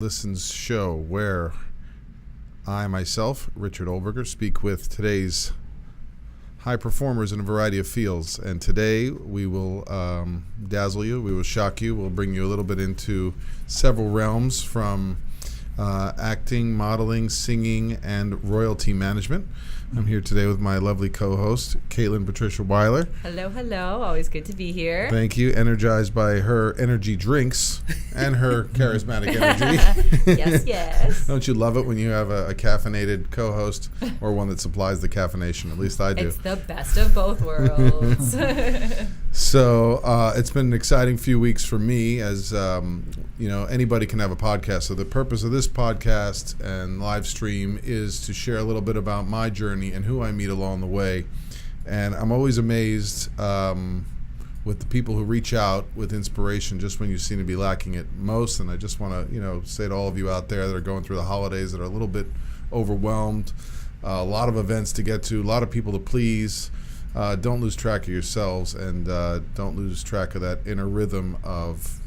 Listens show where I myself, Richard Oelberger, speak with today's high performers in a variety of fields. And today we will dazzle you, we will shock you, we'll bring you a little bit into several realms from acting, modeling, singing, and royalty management. I'm here today with my lovely co-host, Patricia Weiler. Hello, hello. Always good to be here. Thank you. Energized by her energy drinks and her charismatic energy. Yes. Don't you love it when you have a caffeinated co-host or one that supplies the caffeination? At least I do. It's the best of both worlds. So it's been an exciting few weeks for me, as anybody can have a podcast. So the purpose of this podcast and live stream is to share a little bit about my journey and who I meet along the way. And I'm always amazed with the people who reach out with inspiration just when you seem to be lacking it most. And I just want to say to all of you out there that are going through the holidays that are a little bit overwhelmed, a lot of events to get to, a lot of people to please. Don't lose track of yourselves, and don't lose track of that inner rhythm of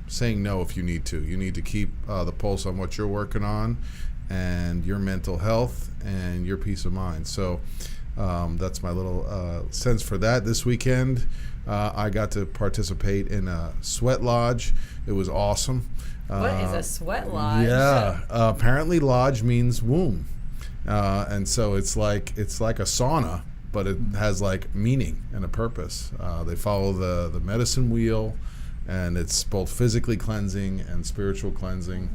saying no if you need to. You need to keep the pulse on what you're working on and your mental health and your peace of mind. So that's my little sense for that. This weekend, I got to participate in a sweat lodge. It was awesome. What is a sweat lodge? Yeah, apparently lodge means womb, and so it's like a sauna, but it has like meaning and a purpose. They follow the medicine wheel, and it's both physically cleansing and spiritual cleansing.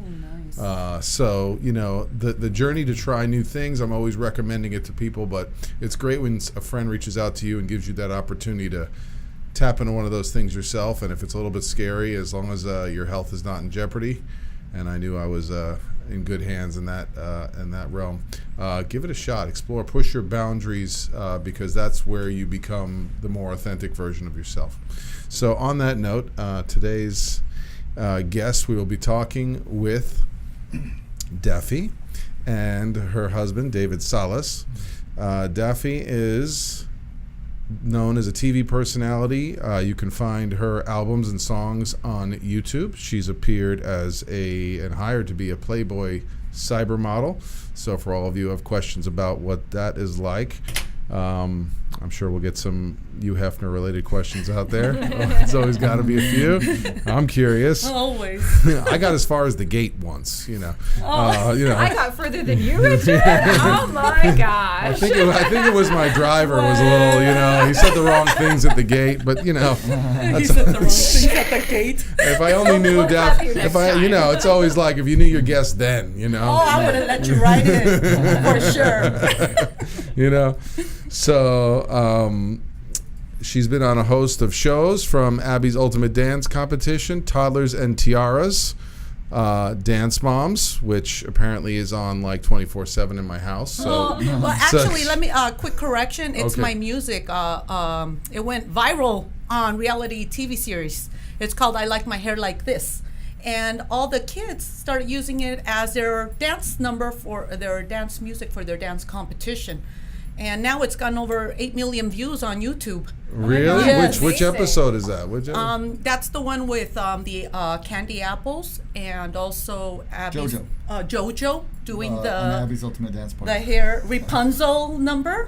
Oh, nice. So the journey to try new things, I'm always recommending it to people, but it's great when a friend reaches out to you and gives you that opportunity to tap into one of those things yourself. And if it's a little bit scary, as long as your health is not in jeopardy, and I knew I was in good hands in that realm, give it a shot. Explore, push your boundaries, because that's where you become the more authentic version of yourself. So on that note, today's guest, we will be talking with Daphee and her husband, David Salas. Daphee is known as a TV personality. You can find her albums and songs on YouTube. She's appeared as and hired to be a Playboy cyber model. So for all of you who have questions about what that is like, I'm sure we'll get some Hugh Hefner related questions out there. It's always got to be a few. I'm curious. Always. I got as far as the gate once, I got further than you, Richard? Oh my gosh. I think it was my driver was a little, he said the wrong things at the gate, but He said the wrong things at the gate. If I only knew it's always like if you knew your guest then, Oh, I would have let you right in for sure. So she's been on a host of shows, from Abby's Ultimate Dance Competition, Toddlers and Tiaras, Dance Moms, which apparently is on like 24/7 in my house. So, let me quick correction. It's my music. It went viral on reality TV series. It's called "I Like My Hair Like This." And all the kids started using it as their dance number for their dance music for their dance competition. And now it's gotten over 8 million views on YouTube. Really? Yes. Which episode is that? That's the one with the candy apples, and also Abby's, JoJo doing Abby's Ultimate Dance Party. The hair Rapunzel number.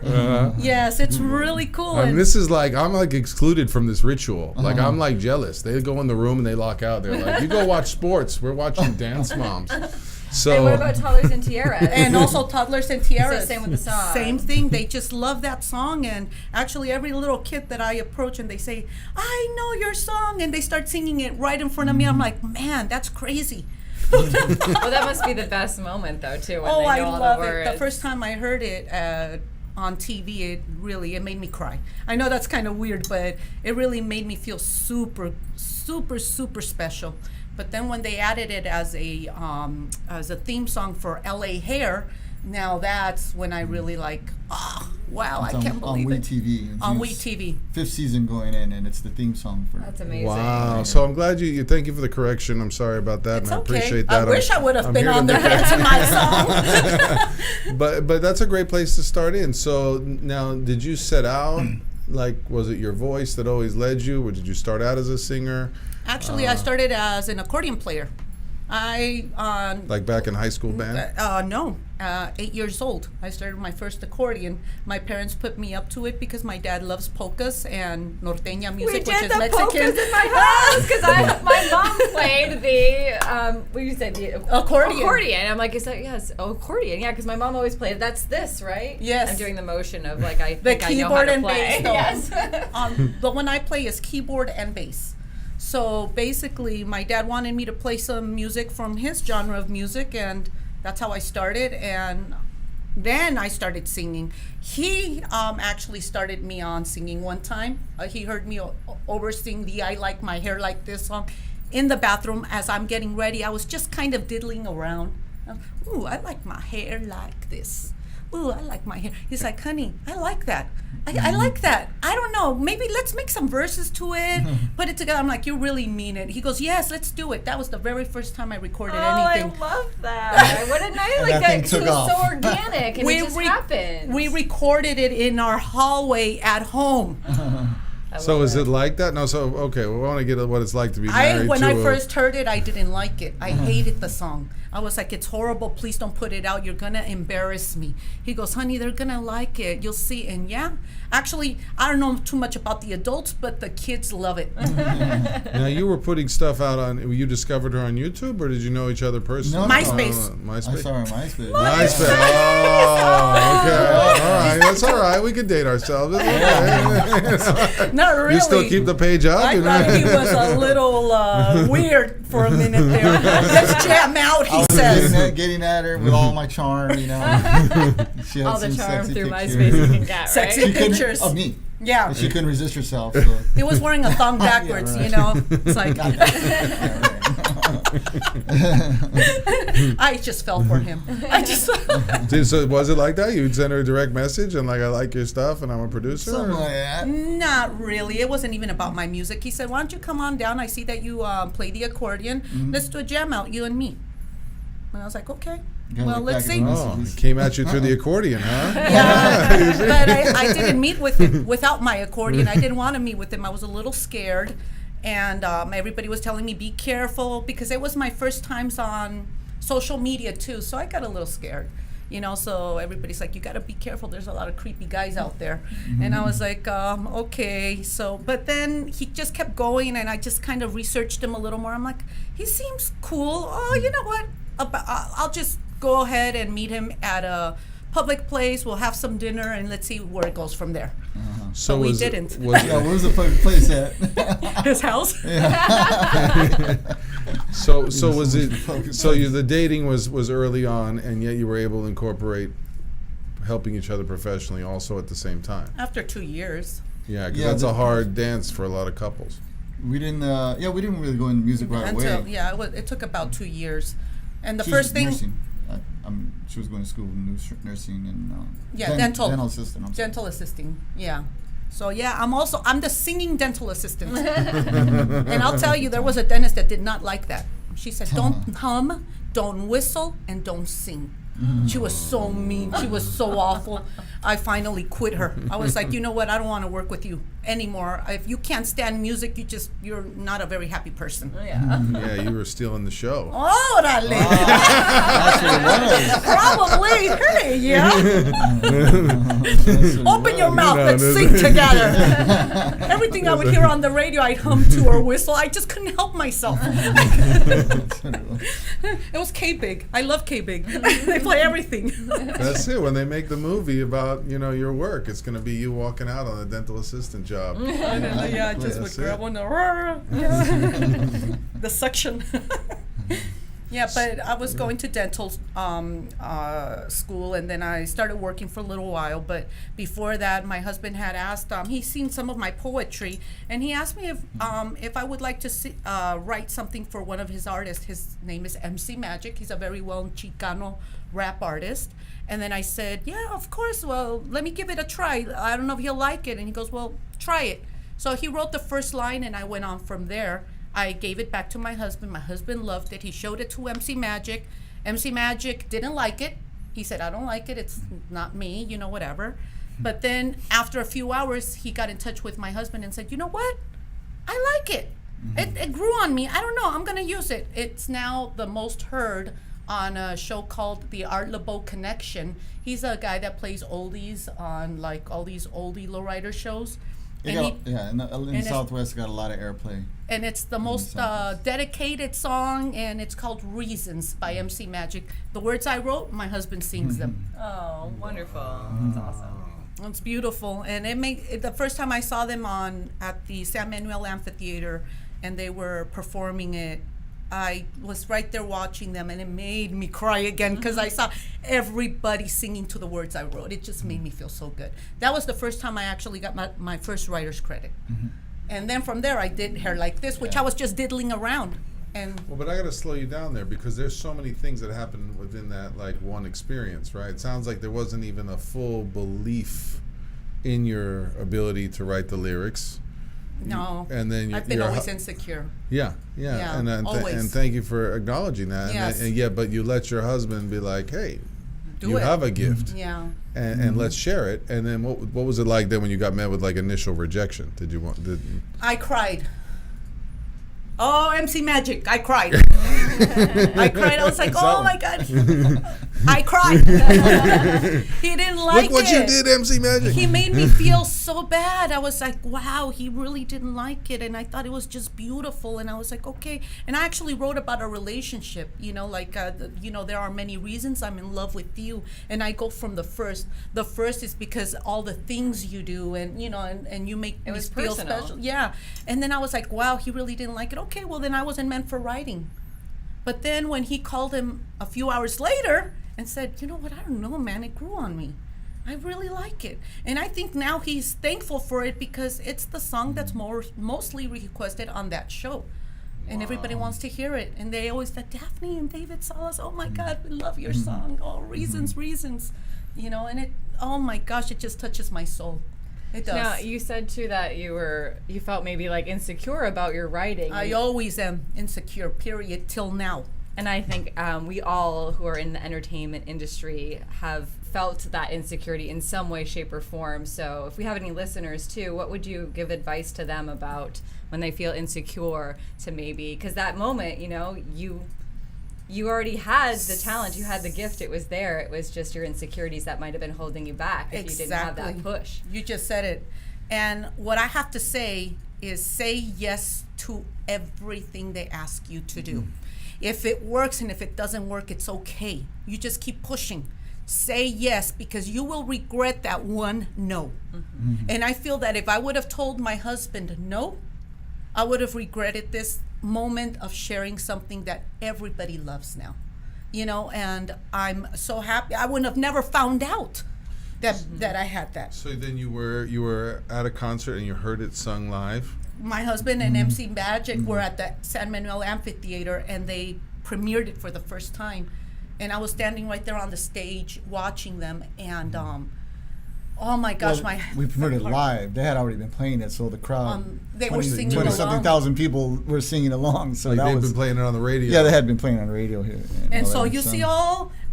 Yes, it's really cool. I mean, this is like, I'm like excluded from this ritual. Like, I'm like jealous. They go in the room and they lock out. They're like, you go watch sports. We're watching Dance Moms. So, and what about Toddlers and Tiaras? And also Toddlers and Tiaras. So same with the song. Same thing. They just love that song. And actually, every little kid that I approach and they say, I know your song. And they start singing it right in front of me. I'm like, man, that's crazy. Well, that must be the best moment, though, too, when they know I all love the words. it. The first time I heard it on TV, it made me cry. I know that's kind of weird, but it really made me feel super, super, super special. But then when they added it as a theme song for LA Hair, now that's when I really like, wow, I can't believe it. On WE TV. 5th season going in, and it's the theme song for. That's amazing. Wow. So I'm glad you thank you for the correction. I'm sorry about that, It's and I okay. appreciate that. I wish I would have been on there to my song. But that's a great place to start in. So now, did you set out, was it your voice that always led you, or did you start out as a singer? Actually, I started as an accordion player. Like back in high school band? No, 8 years old. I started my first accordion. My parents put me up to it because my dad loves polkas and norteña music, We which did is the Mexican. polkas in my house because my mom played the what you said, the Accordion. I'm like, is that accordion? Yeah, because my mom always played. That's this, right? Yes. I'm doing the motion of like I The think I know how keyboard to and play. bass. Though. Yes. The one I play is keyboard and bass. So basically, my dad wanted me to play some music from his genre of music, and that's how I started. And then I started singing. He actually started me on singing one time. He heard me over sing the "I Like My Hair Like This" song in the bathroom as I'm getting ready. I was just kind of diddling around. Ooh, I like my hair like this. Ooh, I like my hair. He's like, honey, I like that. I like that. I don't know. Maybe let's make some verses to it, put it together. I'm like, you really mean it. He goes, yes, let's do it. That was the very first time I recorded anything. I love that. What a night like that that. thing It took was off. so organic and it just happened. We recorded it in our hallway at home. So is it like that? No, so, okay, we want to get what it's like to be married When to I a- first heard it, I didn't like it. I hated the song. I was like, it's horrible. Please don't put it out. You're going to embarrass me. He goes, honey, they're going to like it. You'll see. And yeah, actually, I don't know too much about the adults, but the kids love it. Now, you were putting stuff out on, you discovered her on YouTube, or did you know each other personally? No, MySpace. MySpace. I saw her on MySpace. MySpace. Oh, okay. All right. That's all right. We can date ourselves. It's okay. Not really. You still keep the page up? I you know? thought he was a little weird for a minute there. Let's jam out, he says. Getting at her with all my charm, you know. She had all the some charm sexy through pictures. MySpace you can get, right? Sexy She couldn't- pictures. Of me. Yeah. She couldn't resist herself. So. He was wearing a thong backwards, right. you know. It's like, I just fell for him. I just. So was it like that? You'd send her a direct message and like, I like your stuff and I'm a producer? Something or- like that. Not really. It wasn't even about my music. He said, why don't you come on down? I see that you play the accordion. Let's do a jam out, you and me. And I was like, okay. Gotta Well, look let's back see. at the Oh, messages. he came at you through the accordion, huh? Yeah, but I didn't meet with him without my accordion. I didn't want to meet with him. I was a little scared. And everybody was telling me, be careful, because it was my first times on social media, too. So I got a little scared. You know, so everybody's like, you got to be careful. There's a lot of creepy guys out there. And I was like, okay. So, but then he just kept going, and I just kind of researched him a little more. I'm like, he seems cool. Oh, you know what? I'll just go ahead and meet him at a public place. We'll have some dinner, and let's see where it goes from there. So we was- didn't. was- Yeah, where's the fucking place at? His house? So was it? So the dating was early on, and yet you were able to incorporate helping each other professionally also at the same time. After 2 years. Yeah, because Yeah, that's a the- hard dance for a lot of couples. We didn't. We didn't really go into music right Until, away. yeah, it took about 2 years. And the She was first thing, nursing. She was going to school in nursing and Yeah, dental. dental assistant. I'm sorry. dental assisting, yeah. So yeah, I'm the singing dental assistant. And I'll tell you, there was a dentist that did not like that. She said, don't hum, don't whistle, and don't sing. She was so mean. She was so awful. I finally quit her. I was like, you know what? I don't want to work with you anymore. If you can't stand music, you're not a very happy person. Yeah. Yeah, you were stealing the show. Órale. That's what it was. Probably. Hey, yeah. That's what it Open your was. mouth. No, Let's no, sing no. together. Everything I would hear on the radio, I'd hum to or whistle. I just couldn't help myself. That's what it was. It was K-Big. I love K-Big. They play everything. That's it. When they make the movie about your work, it's going to be you walking out on a dental assistant job. Yeah, just That's would grab it. one. The suction. Yeah, but I was going to dental school, and then I started working for a little while. But before that, my husband had asked, he's seen some of my poetry, and he asked me if I would like to write something for one of his artists. His name is MC Magic. He's a very well-known Chicano rap artist. And then I said, yeah, of course. Well, let me give it a try. I don't know if he'll like it. And he goes, well, try it. So he wrote the first line, and I went on from there. I gave it back to my husband. My husband loved it. He showed it to MC Magic. MC Magic didn't like it. He said, I don't like it. It's not me, whatever. But then after a few hours, he got in touch with my husband and said, you know what? I like it. It grew on me. I don't know. I'm going to use it. It's now the most heard on a show called The Art LeBeau Connection. He's a guy that plays oldies on like all these oldie lowrider shows. In the Southwest, got a lot of airplay. And it's the most dedicated song, and it's called Reasons by MC Magic. The words I wrote, my husband sings them. Oh, wonderful. That's awesome. It's beautiful. And the first time I saw them at the San Manuel Amphitheater, and they were performing it, I was right there watching them, and it made me cry again because I saw everybody singing to the words I wrote. It just made me feel so good. That was the first time I actually got my first writer's credit. And then from there, I did Hair Like This, which I was just diddling around. Well, but I got to slow you down there because there's so many things that happen within that like one experience, right? It sounds like there wasn't even a full belief in your ability to write the lyrics. No, and then I've been always insecure. Yeah, always. And thank you for acknowledging that. Yes. But you let your husband be like, hey, Do you it. have a gift. Yeah. And let's share it. And then what was it like then when you got met with like initial rejection? I cried. Oh, MC Magic, I cried. I cried. I was like, oh my God. I cried. He didn't like it. Look what you did, MC Magic. He made me feel so bad. I was like, wow, he really didn't like it. And I thought it was just beautiful. And I was like, okay. And I actually wrote about a relationship, there are many reasons I'm in love with you. And I go from the first. The first is because all the things you do and you make me feel personal. special. Yeah. And then I was like, wow, he really didn't like it. Okay, well, then I wasn't meant for writing. But then when he called him a few hours later and said, you know what, I don't know, man, it grew on me. I really like it. And I think now he's thankful for it because it's the song that's mostly requested on that show. And everybody wants to hear it. And they always said, Daphne and David Salas, oh my God, we love your song. Oh, reasons. And it, oh my gosh, it just touches my soul. It does. Now, you said too that you felt maybe like insecure about your writing. I always am insecure, period, till now. And I think we all who are in the entertainment industry have felt that insecurity in some way, shape, or form. So if we have any listeners too, what would you give advice to them about when they feel insecure to maybe, because that moment, you already had the talent, you had the gift, it was there. It was just your insecurities that might have been holding you back if you didn't have that push. You just said it. And what I have to say is say yes to everything they ask you to do. If it works and if it doesn't work, it's okay. You just keep pushing. Say yes, because you will regret that one no. And I feel that if I would have told my husband no, I would have regretted this moment of sharing something that everybody loves now. And I'm so happy. I wouldn't have never found out that I had that. So then you were at a concert and you heard it sung live? My husband and MC Magic were at the San Manuel Amphitheater, and they premiered it for the first time. And I was standing right there on the stage watching them, and oh my gosh, we premiered it live. They had already been playing it, so the crowd, they were singing along. 20-something thousand people were singing along. So like they've been playing it on the radio. Yeah, they had been playing it on the radio here. And so you see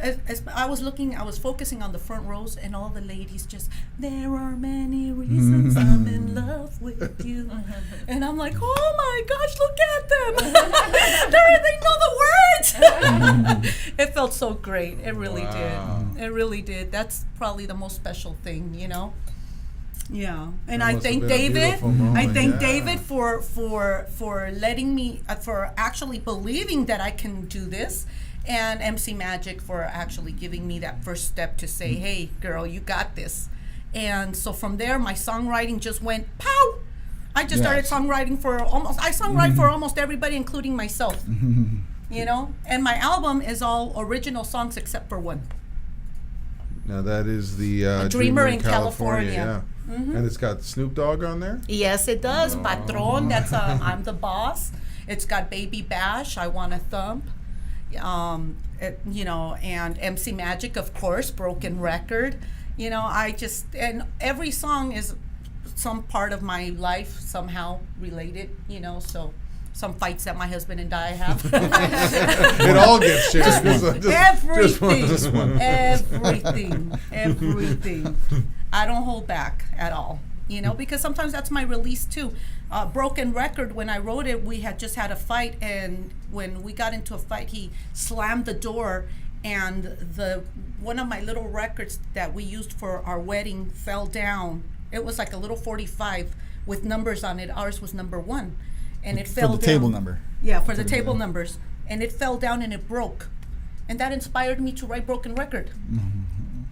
as I was focusing on the front rows, and all the ladies just, there are many reasons I'm in love with you. And I'm like, oh my gosh, look at them. They know the words. It felt so great. It really did. It really did. That's probably the most special thing, Yeah, and I thank David. I thank David for letting me, for actually believing that I can do this, and MC Magic for actually giving me that first step to say, hey, girl, you got this. And so from there, my songwriting just went pow. I just started songwriting for almost everybody, including myself. And my album is all original songs except for one. Now that is the Dreamer in California. Yeah. And it's got Snoop Dogg on there? Yes, it does. Patron, that's I'm the boss. It's got Baby Bash, I Want a Thump. And MC Magic, of course, Broken Record. And every song is some part of my life somehow related, so some fights that my husband and I have. It all gets shared. Everything. I don't hold back at all. you know, because sometimes that's my release too. Broken Record, when I wrote it, we had just had a fight, and when we got into a fight, he slammed the door, and one of my little records that we used for our wedding fell down. It was like a little 45 with numbers on it. Ours was number 1, and it fell down. For the table number. Yeah, for the table numbers, and it fell down and it broke, and that inspired me to write Broken Record.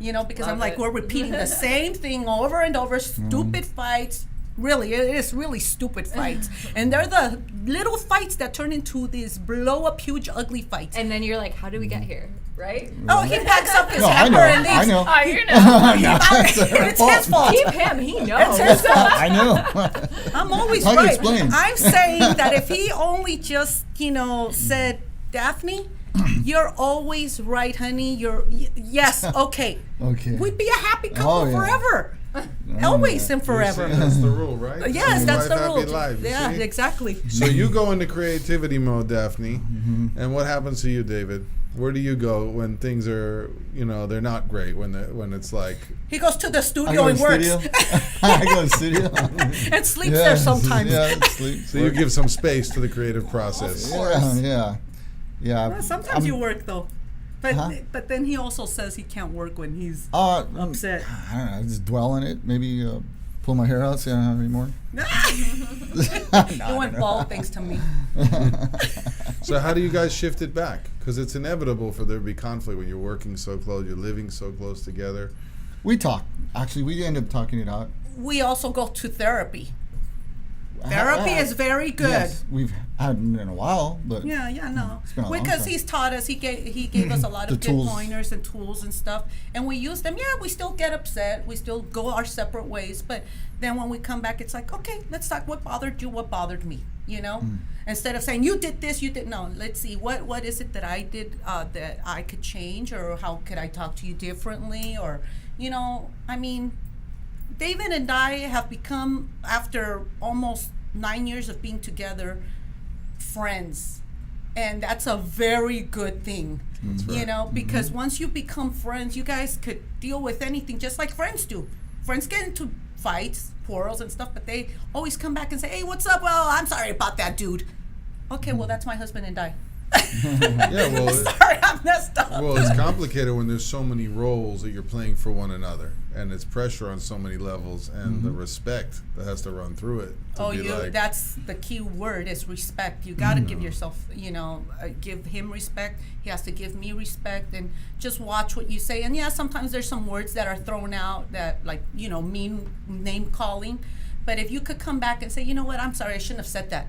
You know, because Love I'm like, it. we're repeating the same thing over and over, stupid fights. Really, it is really stupid fights. And they're the little fights that turn into these blow up huge ugly fights. And then you're like, how did we get here? Right? Oh, he packs up his No, I hamper know. and leaves. I know. Oh, you know. It's his fault. Keep him. He knows. I know. I'm always How do you right. explain? I'm saying that if he only just, said, Daphne, you're always right, honey. Yes, okay. Okay. We'd be a happy couple Oh, yeah. forever. Always and forever. That's the rule, right? Yes, that's the Life, rule. happy life, you Yeah, see? exactly. So you go into creativity mode, Daphne, and what happens to you, David? Where do you go when things are, they're not great? When it's like, He goes to the I studio go and to works studio. I go to studio. and sleeps there sometimes. Yeah, sleep. so you give some space to the creative process. Yeah. Well, sometimes you work though, but Huh? but then he also says he can't work when he's upset. I don't know. I just dwell on it. Maybe pull my hair out, so I don't have any more. You went bald thanks to me. So how do you guys shift it back? Because it's inevitable for there to be conflict when you're working so close, you're living so close together. We talk. Actually, we end up talking it out. We also go to therapy. Therapy is very good. Yes, we've hadn't in a while, but Yeah, no. It's been a long Because time. he's taught us, he gave us a lot The of good tools. pointers and tools and stuff, and we use them. Yeah, we still get upset, we still go our separate ways, but then when we come back, it's like, okay, let's talk. What bothered you? What bothered me? Instead of saying you did this, you did no. Let's see what is it that I did that I could change, or how could I talk to you differently, or I mean. David and I have become, after almost 9 years of being together, friends. And that's a very good thing, because once you become friends, you guys could deal with anything just like friends do. Friends get into fights, quarrels and stuff, but they always come back and say, hey, what's up? Well, I'm sorry about that, dude. Okay, well, that's my husband and I. Yeah, well, Sorry, I messed up. well, it's complicated when there's so many roles that you're playing for one another, and it's pressure on so many levels, and the respect that has to run through it. That's the key word is respect. You got to give yourself, give him respect. He has to give me respect, and just watch what you say. And yeah, sometimes there's some words that are thrown out that, like, mean name calling. But if you could come back and say, you know what, I'm sorry, I shouldn't have said that.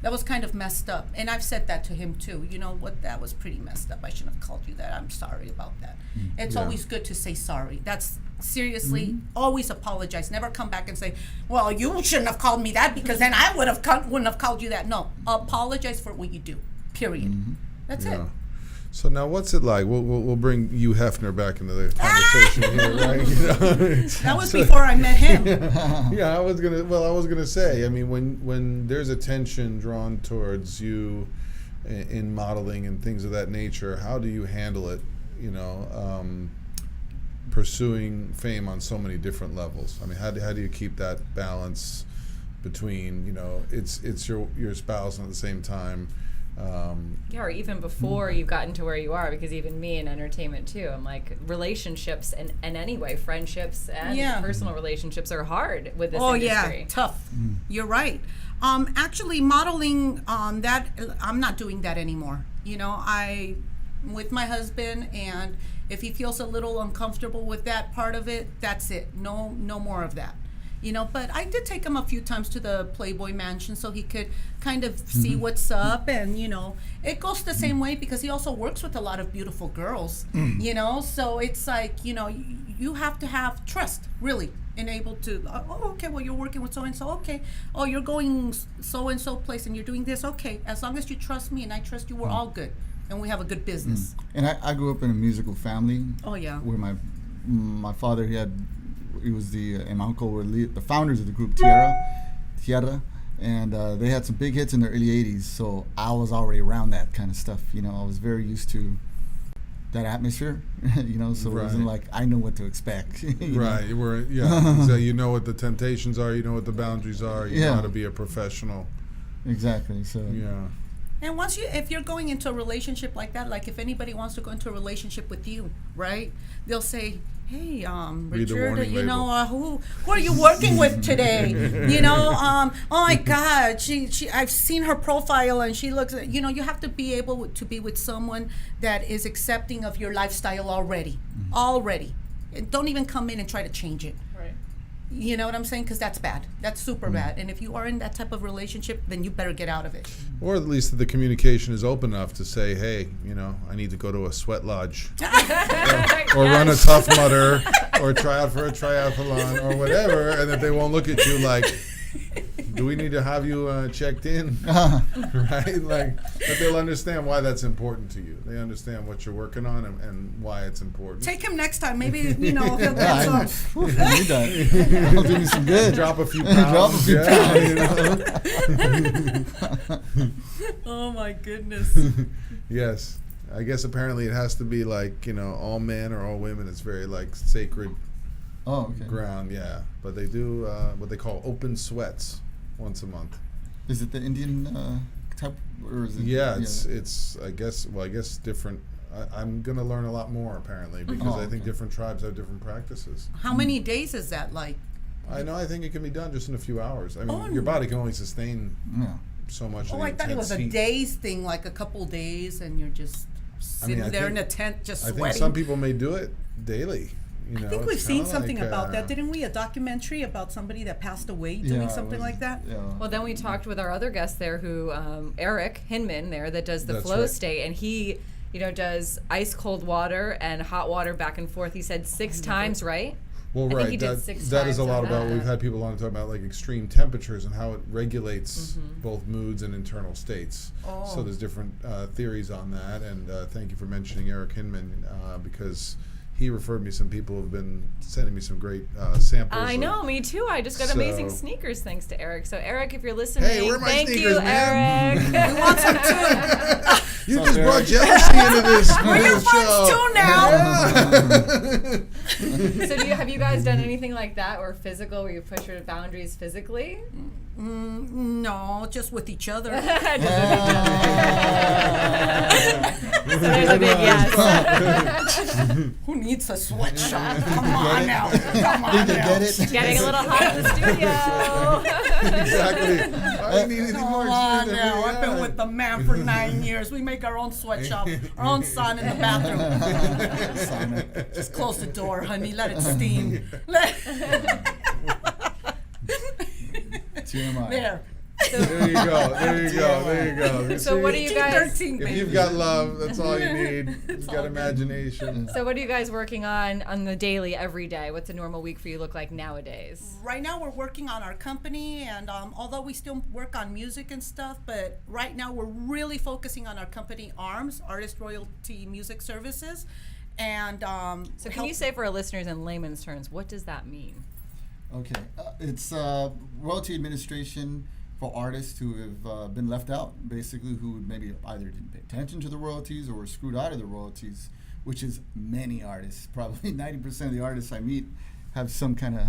That was kind of messed up. And I've said that to him too. You know what, that was pretty messed up. I shouldn't have called you that. I'm sorry about that. It's always good to say sorry. That's seriously, always apologize. Never come back and say, well, you shouldn't have called me that because then I wouldn't have called you that. No, apologize for what you do, period. That's it. So now, what's it like? We'll bring you Hefner back into the conversation here, right? That was before I met him. Yeah, I was gonna say. I mean, when there's attention drawn towards you in modeling and things of that nature, how do you handle it? Pursuing fame on so many different levels. I mean, how do you keep that balance between it's your spouse and at the same time. Or even before you've gotten to where you are, because even me in entertainment too, I'm like, relationships and anyway, friendships and personal relationships are hard with this industry. Yeah, tough. You're right. Actually, modeling, that I'm not doing that anymore. I'm with my husband, and if he feels a little uncomfortable with that part of it, that's it. No more of that. But I did take him a few times to the Playboy Mansion so he could kind of see what's up, and it goes the same way because he also works with a lot of beautiful girls, so it's like, you have to have trust, really, and able to, okay, well, you're working with so-and-so, okay, oh, you're going so-and-so place and you're doing this, okay, as long as you trust me and I trust you, we're all good, and we have a good business. And I grew up in a musical family. Oh, yeah. Where my father, he was and my uncle were the founders of the group Tierra, and they had some big hits in the early 80s, so I was already around that kind of stuff. I was very used to that atmosphere, you know, so it wasn't Right. like I know what to expect. you know? Right. So you know what the temptations are. You know what the boundaries are. You know Yeah. how to be a professional. Exactly. So Yeah. And if you're going into a relationship like that, like if anybody wants to go into a relationship with you, right? They'll say, "Hey, Read the Richard, warning you know, label. who are you working with today? You know, oh my God, she I've seen her profile and she looks, you know, you have to be able to be with someone that is accepting of your lifestyle already. And don't even come in and try to change it. Right. You know what I'm saying? Because that's bad. That's super bad. And if you are in that type of relationship, then you better get out of it. Or at least that the communication is open enough to say, hey, you know, I need to go to a sweat lodge. or run a Tough Mudder, or try out for a triathlon, or whatever, and that they won't look at you like, do we need to have you checked in? Right? Like, but they'll understand why that's important to you. They understand what you're working on and why it's important. Take him next time. Maybe, you know, he'll yeah, get some. I need that. I'll do me some good. Drop a few pounds. Drop a few yeah, you know? Oh my goodness. Yes. I guess apparently it has to be like, you know, all men or all women. It's very like sacred Oh, okay. ground, yeah. But they do what they call open sweats once a month. Is it the Indian type, or is it? Yeah, it's I guess different. I'm gonna learn a lot more apparently because Oh, I think okay. different tribes have different practices. How many days is that like? I think it can be done just in a few hours. I mean, Oh. your body can only sustain Yeah. so much. Oh, of the I thought it was a intense heat. days thing, like a couple days, and you're just sitting I there in think- a tent just I sweating. think some people may do it daily. You know, I think we've it's seen kinda something like, about that, didn't we? A documentary about somebody that passed away doing Yeah, something it was- like that. Yeah. Well, then we talked with our other guest there, who Eric Hinman there, that does the That's flow right. state, and he, you know, does ice cold water and hot water back and forth. He said 6 times, right? Well, I think right. he did 6 that is a times lot on about. that. We've had people on to talk about like extreme temperatures and how it regulates Mm-hmm. both moods and internal states. Oh. So there's different theories on that. And thank you for mentioning Eric Hinman because he referred me some people who've been sending me some great samples. I of- know, me too. I just got amazing So- sneakers thanks to Eric. So Eric, if you're listening, Hey, where are my thank sneakers, you, man? Eric. We want some too. You What's just up, brought Eric? jealousy into this Bring your show. friends too now. So have you guys done anything like that or physical where you push your boundaries physically? No, just with each other. So there's a big yes. Who needs a sweatshop? Come on now. Come on Did you now. get it? Getting a little hot in the studio. Exactly. I didn't need anything more Come on extreme than now. we I've been had. with the man for 9 years. We make our own sweatshop, our own sauna in the bathroom. Just close the door, honey. Let it steam. TMI. There. There you go. There you go. There you go. You So see? what do you guys? 13, If baby. you've got love, that's all you need. You've got all good. imagination. So what are you guys working on the daily, every day? What's a normal week for you look like nowadays? Right now we're working on our company, and although we still work on music and stuff, but right now we're really focusing on our company ARMS, Artist Royalty Music Services, and So can you say for our listeners in layman's terms, what does that mean? Okay, it's royalty administration for artists who have been left out, basically, who maybe either didn't pay attention to the royalties or were screwed out of the royalties, which is many artists. Probably 90% of the artists I meet have some kind of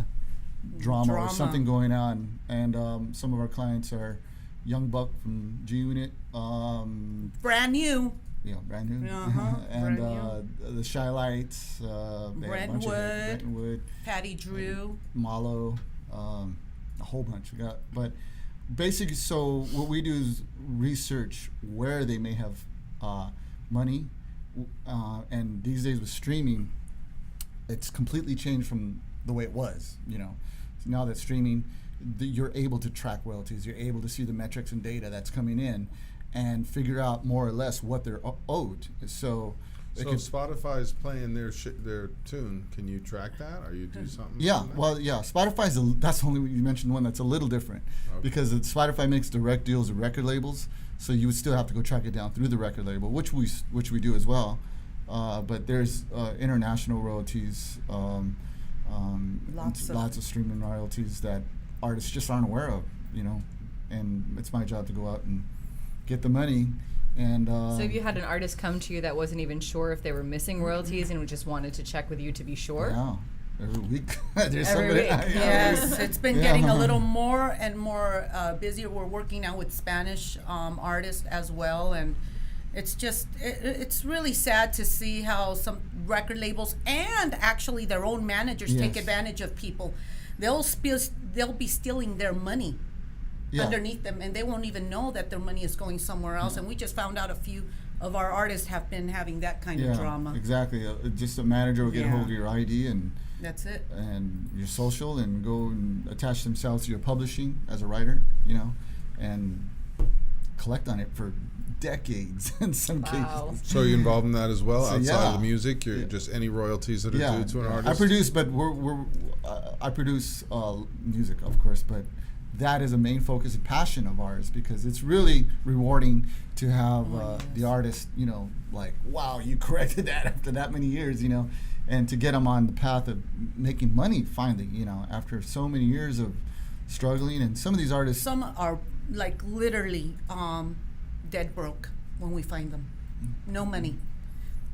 drama or something going on. And some of our clients are Young Buck from G Unit, brand new. brand new, Uh-huh, and brand the Shy Lights, they have a bunch of Brentwood. Brentwood, Patty Drew. Malo, a whole bunch we got. But basically, so what we do is research where they may have money, and these days with streaming, it's completely changed from the way it was. So now that streaming, you're able to track royalties. You're able to see the metrics and data that's coming in, and figure out more or less what they're owed. So. it So could- if Spotify's playing their tune, can you track that, or you do something? Yeah, on that? well, yeah. Spotify's that's only you mentioned one that's a little different because Spotify makes direct deals with record labels, so you would still have to go track it down through the record label, which we do as well. But there's international royalties, Lots lots of streaming royalties that artists just aren't aware of, and it's my job to go out and get the money And So if you had an artist come to you that wasn't even sure if they were missing royalties and just wanted to check with you to be sure? yeah, every week there's Every somebody. week. Yes, it's been Yeah. getting a little more and more busier. We're working now with Spanish artists as well, and it's just it's really sad to see how some record labels and actually their own managers take Yes. advantage of people. They'll be stealing their money Yeah. underneath them, and they won't even know that their money is going somewhere else. And we just found out a few of our artists have been having that kind Yeah, of drama. exactly. Just a manager will get a hold of Yeah. your ID That's it. and your social and go and attach themselves to your publishing as a writer, you know, and collect on it for decades in some Wow. cases. So are you involved in that as well, So, outside yeah. of the music? You're Yeah. just any royalties that are due to an artist? I produce, but I produce music, of course, but that is a main focus and passion of ours because it's really rewarding to have the artist, you know, like, wow, you corrected that after that many years, you know, and to get them on the path of making money finally, you know, after so many years of struggling. And some of these artists, Some are like literally dead broke when we find them, no money,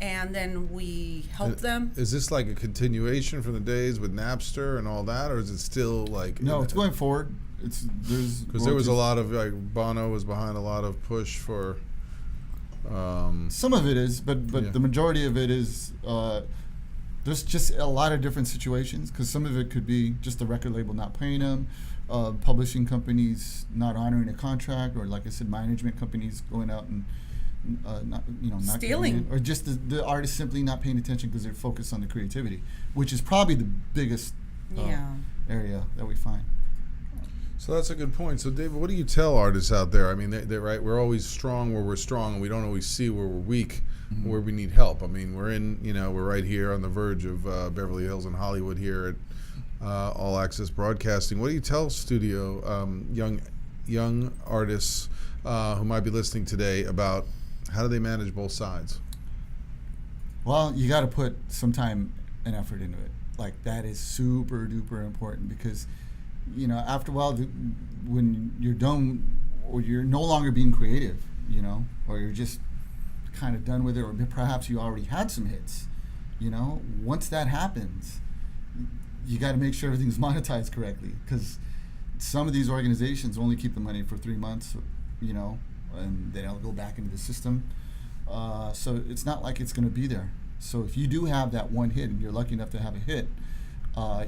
and then we help them. Is this like a continuation from the days with Napster and all that, or is it still like... no, it's going forward. Because there was a lot of, like, Bono was behind a lot of push for... Some of it is, but Yeah. the majority of it is. There's just a lot of different situations because some of it could be just the record label not paying them, publishing companies not honoring a contract, or like I said, management companies going out and not not Stealing. giving it, or just the artist simply not paying attention because they're focused on the creativity, which is probably the biggest area that we find. So that's a good point. So, David, what do you tell artists out there? I mean, they're right. We're always strong where we're strong, and we don't always see where we're weak, where we need help. I mean, we're right here on the verge of Beverly Hills and Hollywood here at All Access Broadcasting. What do you tell young artists who might be listening today about how do they manage both sides? Well, you got to put some time and effort into it. Like, that is super duper important because, you know, after a while, when you're done or you're no longer being creative, you know, or you're just kind of done with it, or perhaps you already had some hits, you know, once that happens, you got to make sure everything's monetized correctly because some of these organizations only keep the money for 3 months, you know, and then it'll go back into the system. So it's not like it's going to be there. So if you do have that one hit and you're lucky enough to have a hit,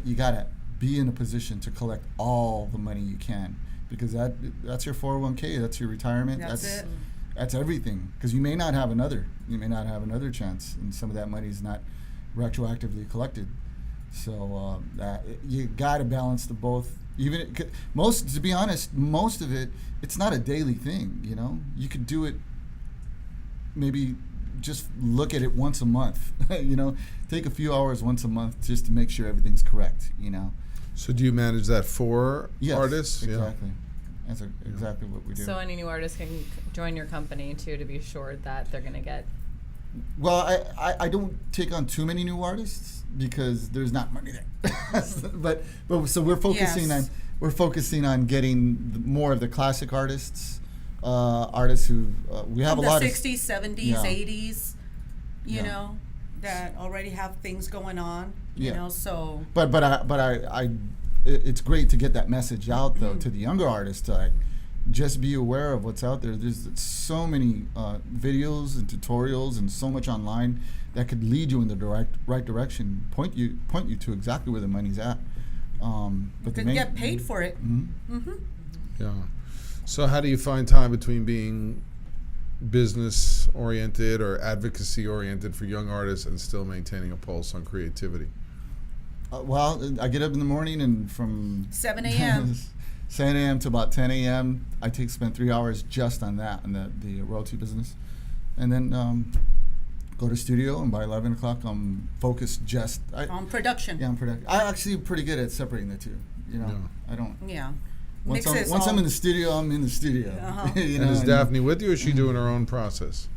you got to be in a position to collect all the money you can because that's your 401k, that's your retirement, that's everything. Because you may not have another chance, and some of that money is not retroactively collected. So that you got to balance the both. Even to be honest, most of it's not a daily thing. You know, you could do it. Maybe just look at it once a month. You know, take a few hours once a month just to make sure everything's correct. You know. So do you manage that for artists? Exactly. That's exactly what we do. So any new artist can join your company too to be sure that they're going to get... Well, I don't take on too many new artists because there's not money there. but so we're focusing on getting more of the classic artists, artists who we have From a lot the of 60s, 70s, 80s, you know, that already have things going on. You know, so. But I it's great to get that message out though to the younger artists to like just be aware of what's out there. There's so many videos and tutorials and so much online that could lead you in the right direction, point you to exactly where the money's at. But you can get paid for it. Yeah. So how do you find time between being business oriented or advocacy oriented for young artists and still maintaining a pulse on creativity? Well, I get up in the morning and from 7 a.m. 7 a.m. to about 10 a.m. I spend 3 hours just on that, on the royalty business. And then go to studio, and by 11 o'clock I'm focused just... on production. Yeah, on production. I'm actually pretty good at separating the two, you know. Yeah. I don't... Yeah. Once I'm in the studio, I'm in the studio. You know, And is Daphne with you, or is she doing her own process?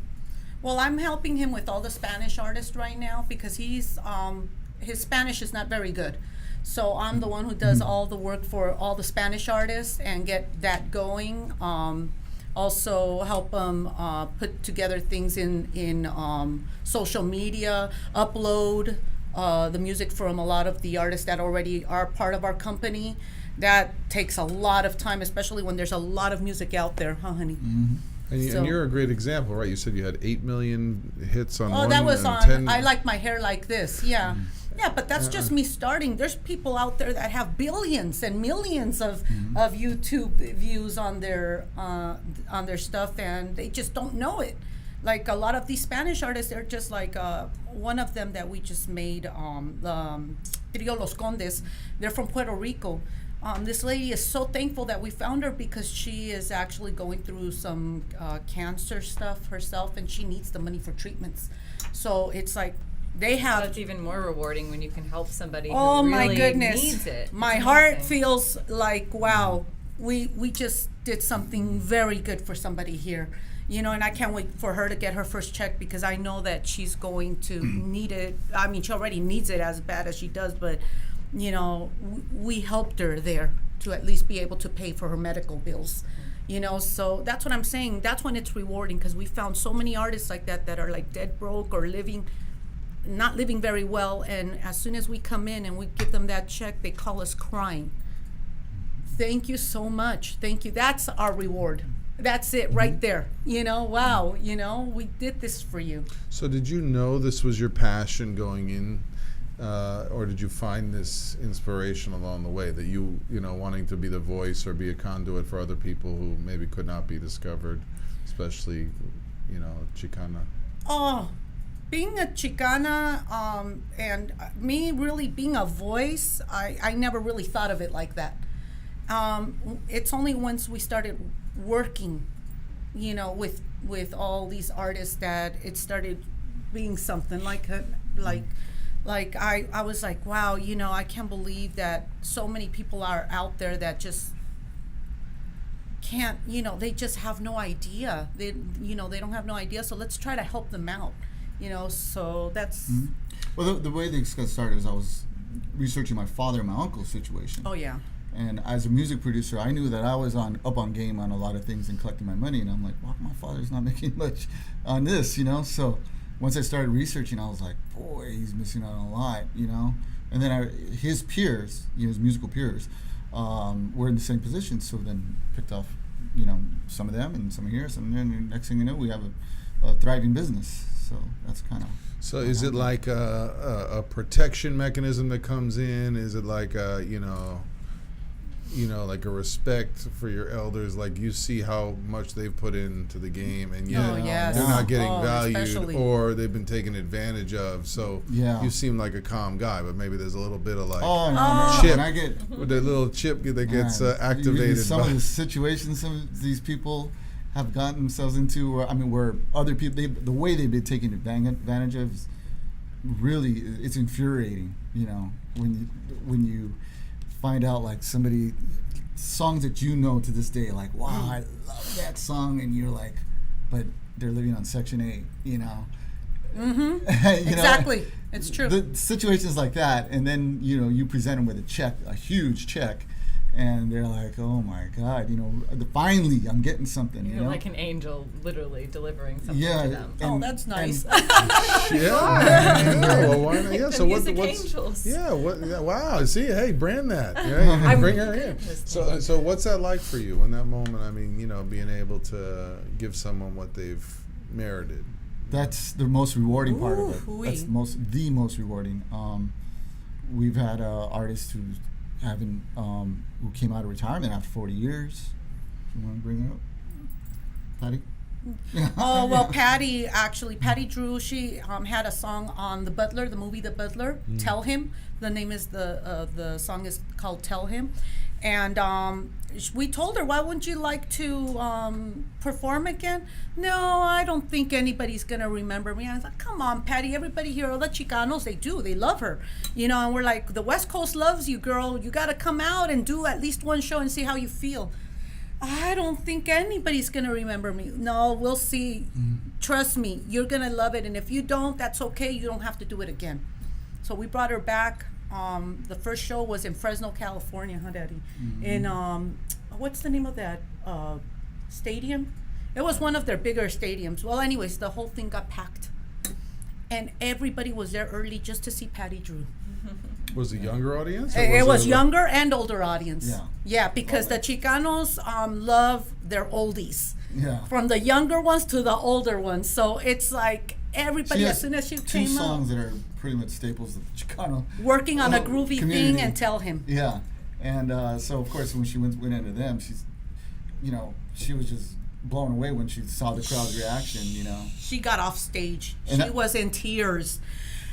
Well, I'm helping him with all the Spanish artists right now because he's his Spanish is not very good. So I'm the one who does all the work for all the Spanish artists and get that going. also help them put together things in social media, upload the music from a lot of the artists that already are part of our company. That takes a lot of time, especially when there's a lot of music out there, huh, honey? Mm-hmm. And you're a great example, right? You said you had 8 million hits on Oh, one. that was and on 10 I Like My Hair Like This, yeah. Yeah, but that's just me starting. There's people out there that have billions and millions of YouTube views on their stuff, and they just don't know it. Like a lot of these Spanish artists, they're just like one of them that we just made, Trio Los Condes. They're from Puerto Rico. This lady is so thankful that we found her because she is actually going through some cancer stuff herself, and she needs the money for treatments. So it's like they So have. it's even more rewarding when you can help somebody Oh who my really goodness! needs it. My It's heart amazing. feels like wow. We just did something very good for somebody here. You know, and I can't wait for her to get her first check because I know that she's going to need it. I mean, she already needs it as bad as she does, but you know, we helped her there to at least be able to pay for her medical bills. You know, so that's what I'm saying. That's when it's rewarding because we found so many artists like that are like dead broke or not living very well. And as soon as we come in and we give them that check, they call us crying. Thank you so much. Thank you. That's our reward. That's it right there. You know, wow, you know, we did this for you. So did you know this was your passion going in? Or did you find this inspiration along the way that you know, wanting to be the voice or be a conduit for other people who maybe could not be discovered, especially, you know, Chicana? Oh, being a Chicana and me really being a voice, I never really thought of it like that. It's only once we started working, you know, with all these artists that it started being something like I was like, wow, you know, I can't believe that so many people are out there that just can't, you know, they just have no idea. They don't have no idea. So let's try to help them out, you know. So that's. Mm-hmm. Well, the way this got started is I was researching my father and my uncle's situation. Oh yeah. And as a music producer, I knew that I was up on game on a lot of things and collecting my money. And I'm like, well, my father's not making much on this, you know. So once I started researching, I was like, boy, he's missing out on a lot, you know. And then his peers, you know, his musical peers, were in the same position. So then picked off, you know, some of them and some here, some there. And next thing you know, we have a thriving business. So that's kind of. So is it like a protection mechanism that comes in? Is it like like a respect for your elders, like you see how much they've put into the game and yet Oh, yes. they're not getting Oh, valued especially. or they've been taken advantage of. So Yeah. you seem like a calm guy, but maybe there's a little bit of like Oh, no, Oh. no. chip And I get. with that little chip that gets Man, activated. Some by- of the situations some of these people have gotten themselves into, where other people, the way they've been taken advantage of, is really, it's infuriating. You know, when you find out like somebody songs that you know to this day, like wow, I love that song, and you're like, but they're living on Section 8. You know. Mm-hmm. You Exactly. know, It's true. The situations like that, and then you present them with a check, a huge check, and they're like, "Oh my God, finally I'm getting something." You're like an angel, literally delivering something Yeah, to them. Oh, that's nice. yeah. Well, why not? Yeah. The So what's angels. yeah? Wow. See, hey, brand that. Yeah, bring her in. Goodness. So what's that like for you in that moment? I mean, being able to give someone what they've merited. That's the most rewarding part of it. Ooh-wee. That's the most rewarding. We've had artists who came out of retirement after 40 years. You want to bring it up, Patty? Oh, well, Patty Drew, she had a song on The Butler, the movie The Butler, Tell Him. The name is the song is called Tell Him. And we told her, why wouldn't you like to perform again? No, I don't think anybody's going to remember me. I was like, come on, Patty, everybody here, all the Chicanos, they love her. And we're like, the West Coast loves you, girl. You got to come out and do at least one show and see how you feel. I don't think anybody's going to remember me. No, we'll see. Trust me, you're going to love it. And if you don't, that's okay. You don't have to do it again. So we brought her back. The first show was in Fresno, California, huh, Daddy? In, what's the name of that stadium? It was one of their bigger stadiums. Well, anyways, the whole thing got packed. And everybody was there early just to see Patty Drew. Was it younger audience? or It was a- younger and older audience. Yeah. Yeah, because the Chicanos love their oldies. Yeah. From the younger ones to the older ones. So it's like everybody, She as has soon as she two came songs up, that are pretty much staples of Chicano. working on a groovy community. thing and tell him. Yeah, and so of course when she went into them, she's, she was just blown away when she saw the crowd's reaction. She got off stage. And She was in tears.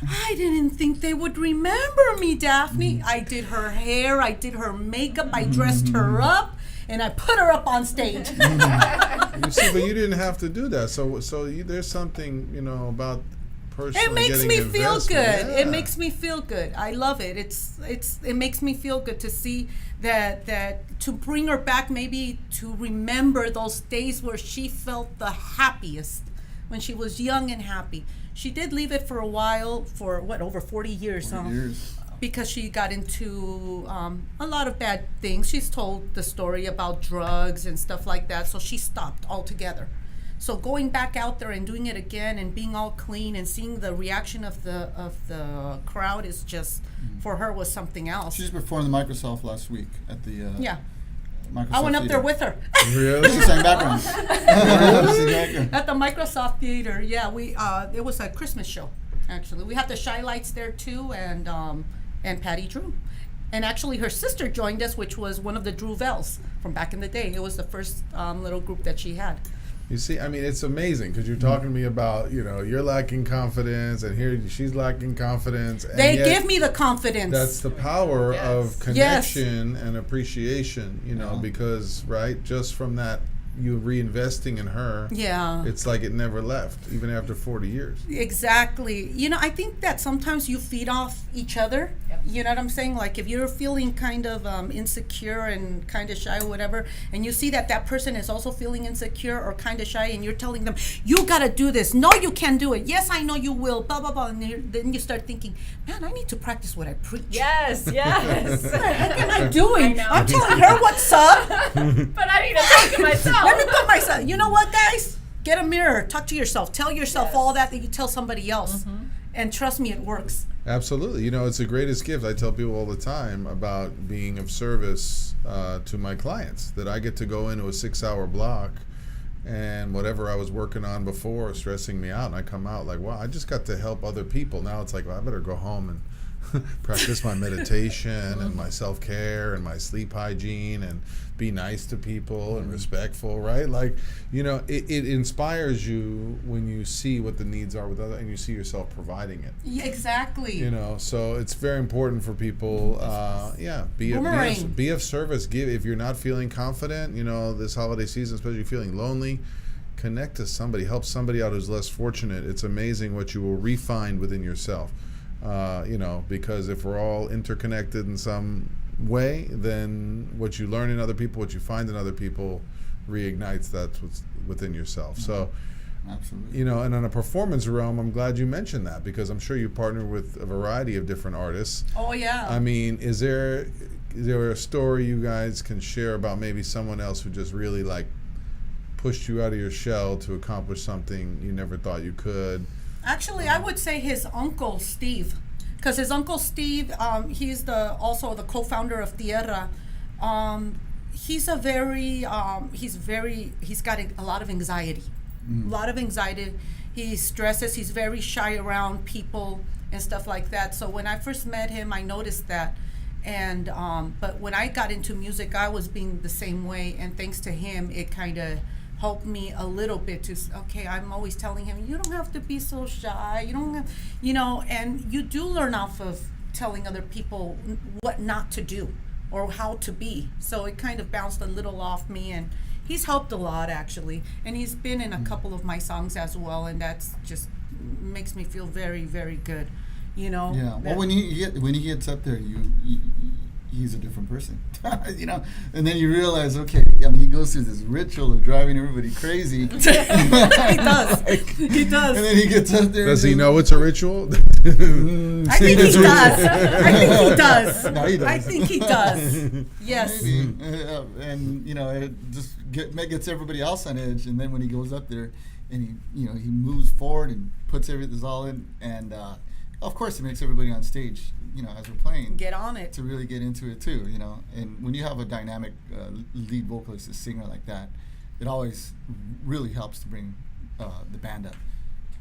I didn't think they would remember me, Daphne. Mm-hmm. I did her hair, I did her makeup, I dressed her up, and I put her up on stage. You see, but you didn't have to do that. So there's something about personally It makes getting me feel investment. good. Yeah. It makes me feel good. I love it. It makes me feel good to see that to bring her back, maybe to remember those days where she felt the happiest when she was young and happy. She did leave it for a while, for over 40 years, 40 huh? years. Because she got into a lot of bad things. She's told the story about drugs and stuff like that, so she stopped altogether. So going back out there and doing it again and being all clean and seeing the reaction of the crowd is just, for her, was something else. She just performed the Microsoft last week at the Yeah. Microsoft I went up there Theater. with her. Really? She sang background. She sang background. At the Microsoft Theater, yeah, it was a Christmas show, actually. We had the Shy Lights there too, and Patty Drew. And actually her sister joined us, which was one of the Druvels from back in the day. It was the first little group that she had. You see, I mean, it's amazing because you're talking to me about, you're lacking confidence, and here she's lacking confidence. And They yet give me the confidence. That's the power Yes. of connection and appreciation, because, right, just from that, you reinvesting in her, Yeah. it's like it never left, even after 40 years. Exactly. I think that sometimes you feed off each other. Yep. You know what I'm saying? Like if you're feeling kind of insecure and kind of shy or whatever, and you see that person is also feeling insecure or kind of shy, and you're telling them, you got to do this. No, you can do it. Yes, I know you will. Blah, blah, blah. And then you start thinking, man, I need to practice what I preach. Yes, yes. What am I doing? I know. I'm telling her what's up. But I need to talk to myself. Let me put myself. You know what, guys? Get a mirror. Talk to yourself. Tell yourself Yes. all that you tell somebody else. And trust me, it works. Absolutely. It's the greatest gift. I tell people all the time about being of service to my clients, that I get to go into a 6-hour block and whatever I was working on before stressing me out, and I come out like, wow, I just got to help other people. Now it's like, well, I better go home and practice my meditation and my self-care and my sleep hygiene and be nice to people and respectful, right? Like, it inspires you when you see what the needs are with others and you see yourself providing it. Yeah, exactly. So it's very important for people, Boomerang. be of service. Give, if you're not feeling confident, this holiday season, especially feeling lonely, connect to somebody, help somebody out who's less fortunate. It's amazing what you will refine within yourself. Because if we're all interconnected in some way, then what you learn in other people, what you find in other people, reignites that's what's within yourself. So, Absolutely. and on a performance realm, I'm glad you mentioned that, because I'm sure you partner with a variety of different artists. Oh, yeah. I mean, is there a story you guys can share about maybe someone else who just really pushed you out of your shell to accomplish something you never thought you could? Actually, I would say his uncle Steve, because his uncle Steve, he's also the co-founder of Tierra. He's got a lot of anxiety. A lot of anxiety. He stresses. He's very shy around people and stuff like that. So when I first met him, I noticed that. And but when I got into music, I was being the same way. And thanks to him, it kind of helped me a little bit to, okay, I'm always telling him, you don't have to be so shy. You don't have, and you do learn off of telling other people what not to do or how to be. So it kind of bounced a little off me, and he's helped a lot, actually. And he's been in a couple of my songs as well, and that's just makes me feel very, very good. Yeah. Well, that- when he gets up there, he's a different person, you know. And then you realize, okay, I mean, he goes through this ritual of driving everybody crazy. He does. He does. And then he gets up there. Does he know it's a ritual? I think he does. I think he does. No, he does. I think he does. Yes. Maybe. And you know, it just gets everybody else on edge. And then when he goes up there, and he moves forward and puts everything all in, and of course, it makes everybody on stage, you know, as we're playing, Get on it. to really get into it too, you know. And when you have a dynamic lead vocalist, a singer like that, it always really helps to bring the band up,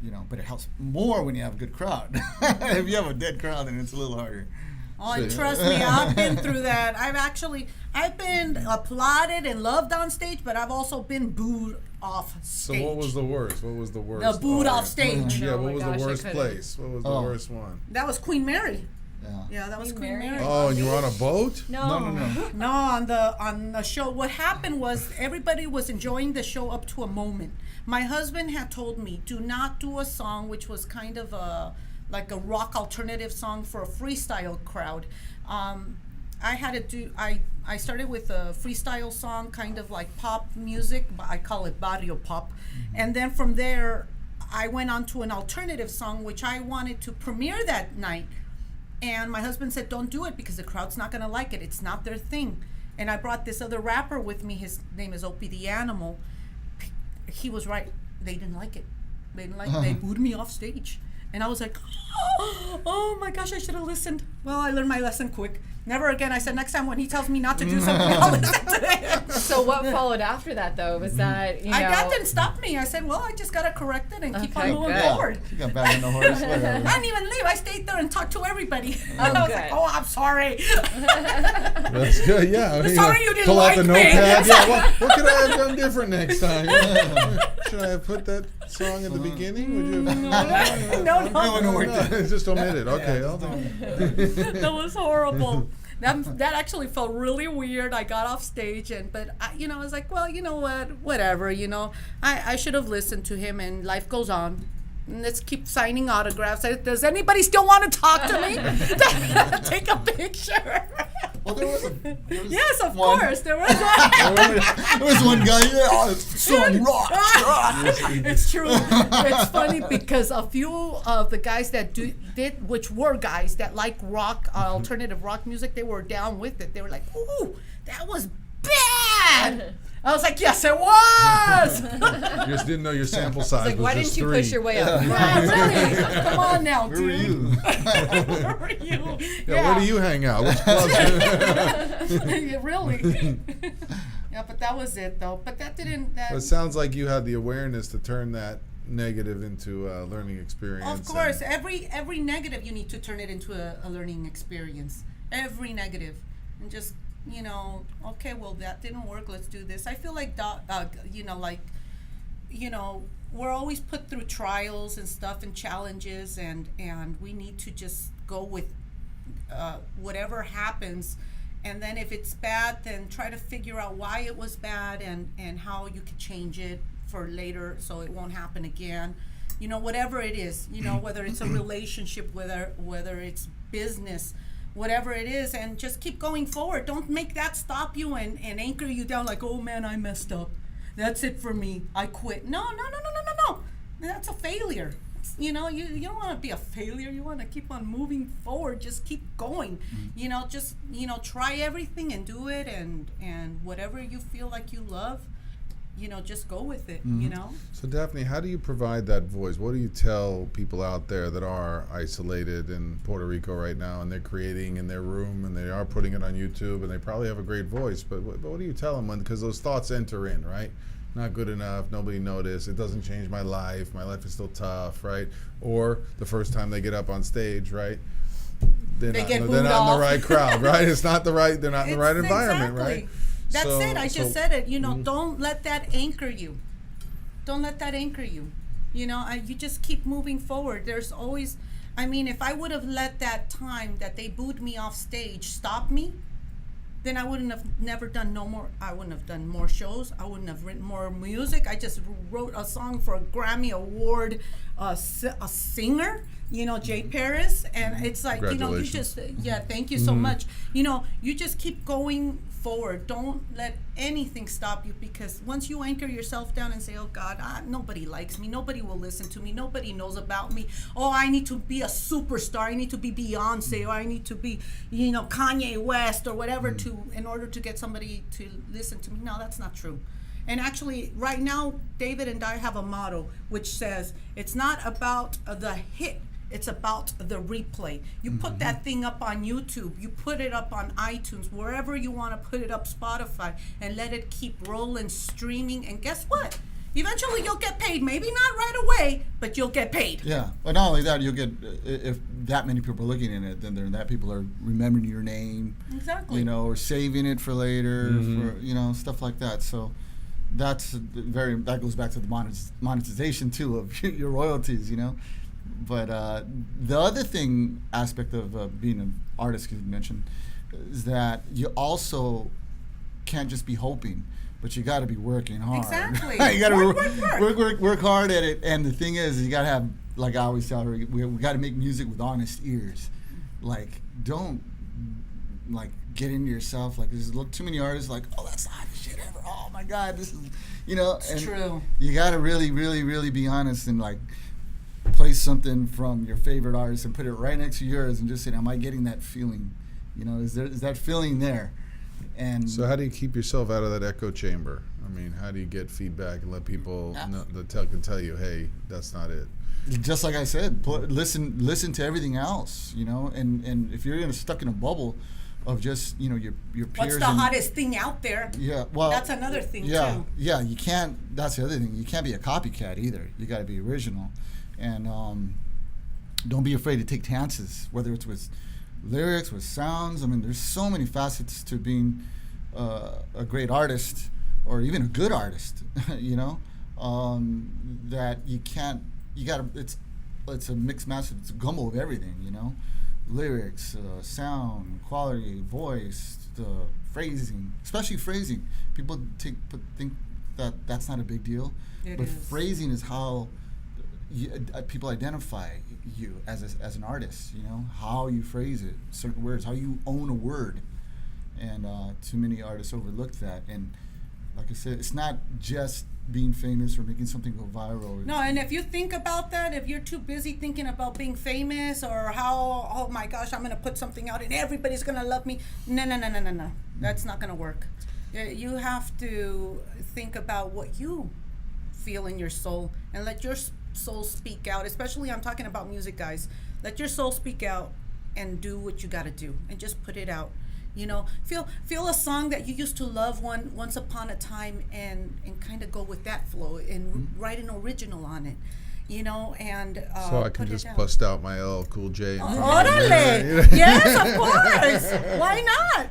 you know. But it helps more when you have a good crowd. If you have a dead crowd, then it's a little harder. Oh, and trust me, I've been through that. I've been applauded and loved on stage, but I've also been booed off So stage. what was the worst? The booed off stage. Yeah, Oh what my was gosh, the I worst couldn't. place? What was the worst one? That was Queen Mary. Yeah. Yeah, that was Queen Queen Mary? Mary. Oh, and you were on a boat? No. No, on the show, what happened was everybody was enjoying the show up to a moment. My husband had told me, do not do a song which was kind of like a rock alternative song for a freestyle crowd. I started with a freestyle song, kind of like pop music, but I call it barrio pop. And then from there, I went on to an alternative song, which I wanted to premiere that night. And my husband said, don't do it because the crowd's not going to like it. It's not their thing. And I brought this other rapper with me. His name is Opie the Animal. He was right. They didn't like it. They didn't like it. They booed me off stage. And I was like, oh my gosh, I should have listened. Well, I learned my lesson quick. Never again. I said, next time when he tells me not to do something, I'll listen to him. So what followed after that, though? Was that, That didn't stop me. I said, well, I just got to correct it and keep on Okay, moving good. forward. You got back on the horse, whatever. I didn't even leave. I stayed there and talked to everybody. Oh, I was good. like, oh, I'm sorry. That's good, yeah. Sorry you didn't pull out like the me. notepad. Yeah, what could I have done different next time? Should I have put that song at the beginning? Would you have, No. just omit it. Okay, I'll do it. That was horrible. That actually felt really weird. I got off stage but I was like, well, you know what, whatever, I should have listened to him, and life goes on. And let's keep signing autographs. Does anybody still want to talk to me? Take a picture. Well, there was Yes, of one. course. There was There was one guy, song rock. It's true. It's funny because a few of the guys that which were guys that like rock, alternative rock music, they were down with it. They were like, ooh, that was bad. I was like, yes, it was. You just didn't know your sample size Like, was why just didn't you 3. push your way up? Yeah, really? Come on now, Where were dude. you? Where were you? Yeah, where do you hang out? Which clubs? Yeah, really? Yeah, but that was it, though. But that didn't. It sounds like you had the awareness to turn that negative into a learning experience. Of course, every negative you need to turn it into a learning experience. Every negative, and just okay, well that didn't work. Let's do this. I feel like we're always put through trials and stuff and challenges, and we need to just go with whatever happens. And then if it's bad, then try to figure out why it was bad and how you could change it for later so it won't happen again. Whatever it is, whether it's a relationship, whether it's business, whatever it is, and just keep going forward. Don't make that stop you and anchor you down like, oh man, I messed up. That's it for me. I quit. No. That's a failure. You don't want to be a failure. You want to keep on moving forward. Just keep going. Try everything and do it, and whatever you feel like you love, just go with it, So Daphne, how do you provide that voice? What do you tell people out there that are isolated in Puerto Rico right now, and they're creating in their room, and they are putting it on YouTube, and they probably have a great voice, but what do you tell them because those thoughts enter in, right? Not good enough, nobody noticed, it doesn't change my life is still tough, right? Or the first time they get up on stage, right? They're not in the right crowd, right? It's not the right, they're not in the right environment, right? That's it. I just said it. Don't let that anchor you. Don't let that anchor you. You just keep moving forward. There's always, if I would have let that time that they booed me off stage stop me, then I wouldn't have never done I wouldn't have done more shows. I wouldn't have written more music. I just wrote a song for a Grammy Award, a singer. Jay Paris, and it's like, you Congratulations. just, yeah, thank you so much. You just keep going forward. Don't let anything stop you, because once you anchor yourself down and say, oh God, nobody likes me, nobody will listen to me, nobody knows about me, oh, I need to be a superstar, I need to be Beyonce, or I need to be, Kanye West or whatever in order to get somebody to listen to me. No, that's not true. And actually, right now, David and I have a motto which says, it's not about the hit, it's about the replay. You put that thing up on YouTube, you put it up on iTunes, wherever you want to put it up, Spotify, and let it keep rolling, streaming. And guess what? Eventually you'll get paid. Maybe not right away, but you'll get paid. Yeah, but not only that, you'll get, if that many people are looking at it, then that people are remembering your name. Exactly. Or saving it for later, for stuff like that. So that goes back to the monetization too of your royalties. But the other aspect of being an artist, you mentioned, is that you also can't just be hoping, but you got to be working hard. Exactly. You got to work hard at it. And the thing is, you got to have, like I always tell her, we got to make music with honest ears. Like, don't get into yourself. Like, there's too many artists like, oh, that's not the shit ever. Oh my God, this is, It's true. You got to really, really, really be honest and place something from your favorite artist and put it right next to yours and just say, am I getting that feeling? Is that feeling there? And so how do you keep yourself out of that echo chamber? I mean, how do you get feedback and let people can tell you, hey, that's not it? Just like I said, listen to everything else, and if you're stuck in a bubble of just, your peers. What's the hottest thing out there? Yeah, well, that's another thing yeah, too. Yeah, you can't. That's the other thing. You can't be a copycat either. You got to be original, and don't be afraid to take chances, whether it's with lyrics, with sounds. I mean, there's so many facets to being a great artist or even a good artist. That you can't. You got to. It's a mixed match. It's a gumbo of everything. Lyrics, sound, quality, voice, the phrasing, especially phrasing. People think that that's not a big deal, but phrasing is how people identify you as an artist. How you phrase it, certain words, how you own a word, and too many artists overlook that. And like I said, it's not just being famous or making something go viral. No, and if you think about that, if you're too busy thinking about being famous or how, oh my gosh, I'm going to put something out and everybody's going to love me. No. That's not going to work. You have to think about what you feel in your soul and let your soul speak out. Especially, I'm talking about music, guys. Let your soul speak out and do what you got to do and just put it out. Feel a song that you used to love once upon a time and kind of go with that flow and write an original on it, and so I can just bust out my LL Cool J. Orale! Yes, of course. Why not?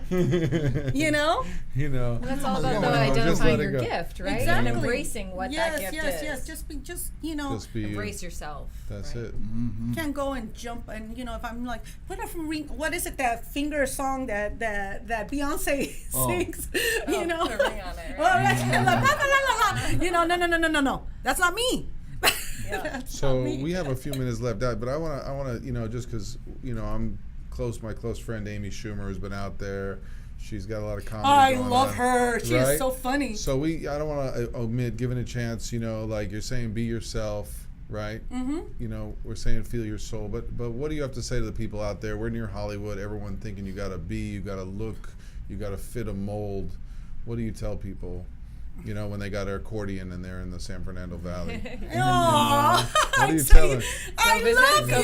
And that's all about identifying your gift, right? Exactly. And embracing what that gift is. Yes. Just embrace yourself. That's right? it. Mm-hmm. Can't go and jump and if I'm like, what is it, that finger song that Beyonce sings? Put a ring on it. Right? No. That's not me. Yeah. So we have a few minutes left, but I want to, just because, I'm my close friend Amy Schumer has been out there. She's got a lot of comedy. I going love on, her. She right? is so funny. So I don't want to omit giving a chance, like you're saying, be yourself, right? Mm-hmm. We're saying feel your soul, but what do you have to say to the people out there? We're near Hollywood. Everyone thinking you got to look, you got to fit a mold. What do you tell people? When they got an accordion and they're in the San Fernando Valley. What do you tell them? I love you.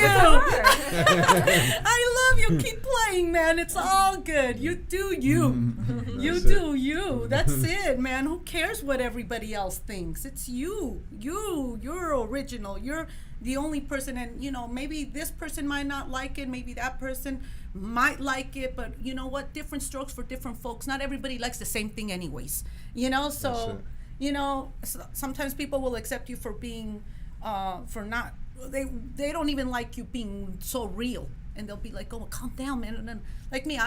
I love you. Keep playing, man. It's all good. You do you. You do you. That's it, man. Who cares what everybody else thinks? It's you. You're original. You're the only person, and maybe this person might not like it. Maybe that person might like it, but you know what? Different strokes for different folks. Not everybody likes the same thing anyways. So sometimes people will accept you for being they don't even like you being so real, and they'll be like, oh, calm down, man. And then, like me,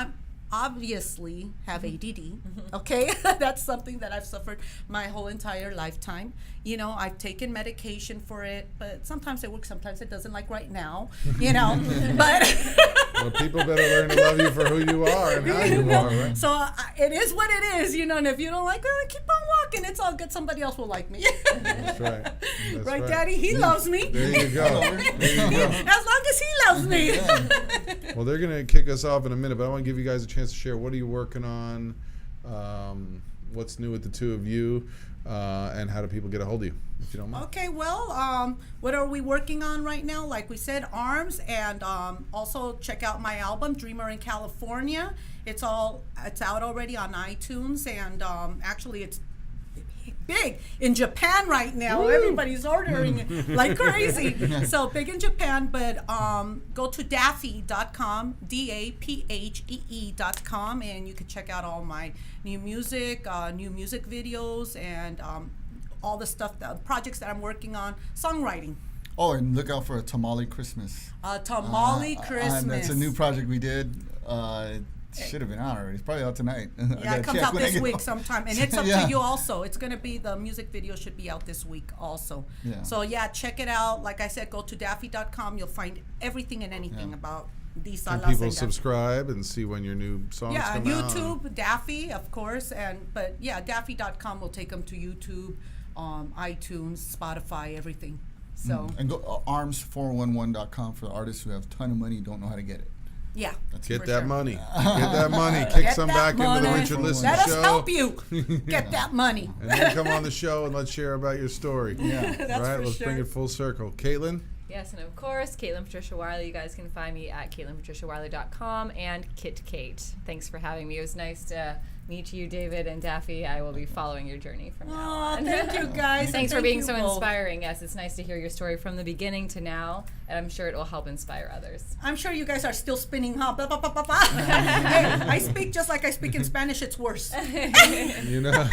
obviously have ADD. Okay, that's something that I've suffered my whole entire lifetime. You know, I've taken medication for it, but sometimes it works, sometimes it doesn't. Like right now, you know. But Well, people better learn to love you for who you are and how you are, right? so it is what it is, you know. And if you don't like it, keep on walking. It's all good. Somebody else will like me. That's right. That's Right, Daddy? He loves me. There you go. There you go. As long as he loves me. Well, they're going to kick us off in a minute, but I want to give you guys a chance to share. What are you working on? What's new with the two of you? And how do people get a hold of you, if you don't mind? Okay, well, what are we working on right now? Like we said, ARMS, and also check out my album, Dreamer in California. It's out already on iTunes, and actually it's big in Japan right now. Woo! Everybody's ordering like crazy. So big in Japan, but go to Daphee.com, DAPHEE.com, and you can check out all my new music videos, and all the stuff, the projects that I'm working on, songwriting. Oh, and look out for a Tamale Christmas. Tamale Christmas. That's a new project we did. It should have been out already. It's probably out tonight. Yeah, it comes out this week sometime, and it's up Yeah. to you also. It's gonna be, the music video should be out this week also. Yeah. So yeah, check it out. Like I said, go to Daphee.com. You'll find everything and anything about these Can salas. people and subscribe and see when your new songs yeah, come out? YouTube, Daphee, of course, but yeah, Daphee.com will take them to YouTube, iTunes, Spotify, everything. So And go arms411.com for the artists who have a ton of money and don't know how to get it. yeah, Get for that sure. money. Get that money. Kick Get some that back into the money. Richard Listen Let us show. help you get that money. And then come on the show and let's share about your story. Yeah. That's right? for Let's bring sure. it full circle. Caitlin? Yes, and of course, Caitlin Patricia Weiler. You guys can find me at CaitlinPatriciaWeiler.com, and Kit Kate. Thanks for having me. It was nice to meet you, David and Daphee. I will be following your journey from now Aw, on. thank you guys. Thanks for Thank being you so both. inspiring. Yes, it's nice to hear your story from the beginning to now, and I'm sure it will help inspire others. I'm sure you guys are still spinning, huh? Blah, blah, blah, blah, blah. Hey, I speak just like I speak in Spanish. It's worse. You know,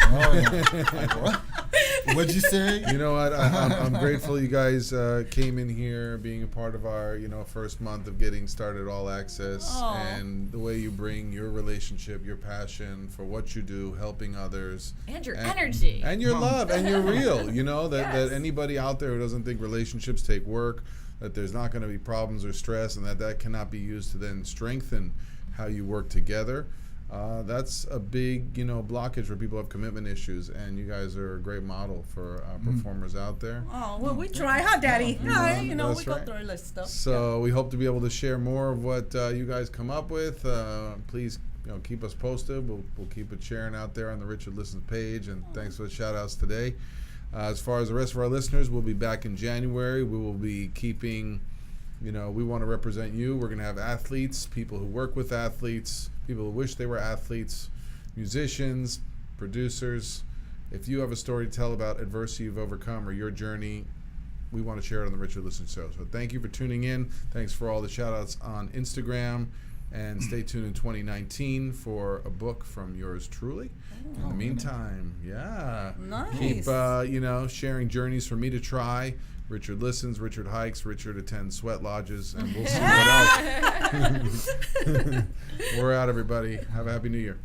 What'd you say? you know what? I'm grateful you guys came in here, being a part of our first month of getting started All Access, Aw. and the way you bring your relationship, your passion for what you do, helping others, And your energy. and your love, and you're real. You know that Yes. anybody out there who doesn't think relationships take work, that there's not going to be problems or stress, and that cannot be used to then strengthen how you work together. That's a big, blockage where people have commitment issues, and you guys are a great model for performers out there. Oh, well, we try, huh, Daddy? Yeah, we That's go right. through our list stuff. So we hope to be able to share more of what you guys come up with. Please, keep us posted. We'll keep it sharing out there on the Richard Listens page. And thanks for the shout outs today. As far as the rest of our listeners, we'll be back in January. We will be keeping, we want to represent you. We're going to have athletes, people who work with athletes, people who wish they were athletes, musicians, producers. If you have a story to tell about adversity you've overcome or your journey, we want to share it on the Richard Listen Show. So thank you for tuning in. Thanks for all the shout outs on Instagram. And stay tuned in 2019 for a book from yours truly. In the meantime, Nice. keep sharing journeys for me to try. Richard listens, Richard hikes, Richard attends sweat lodges, and we'll see what else. We're out, everybody. Have a happy New Year.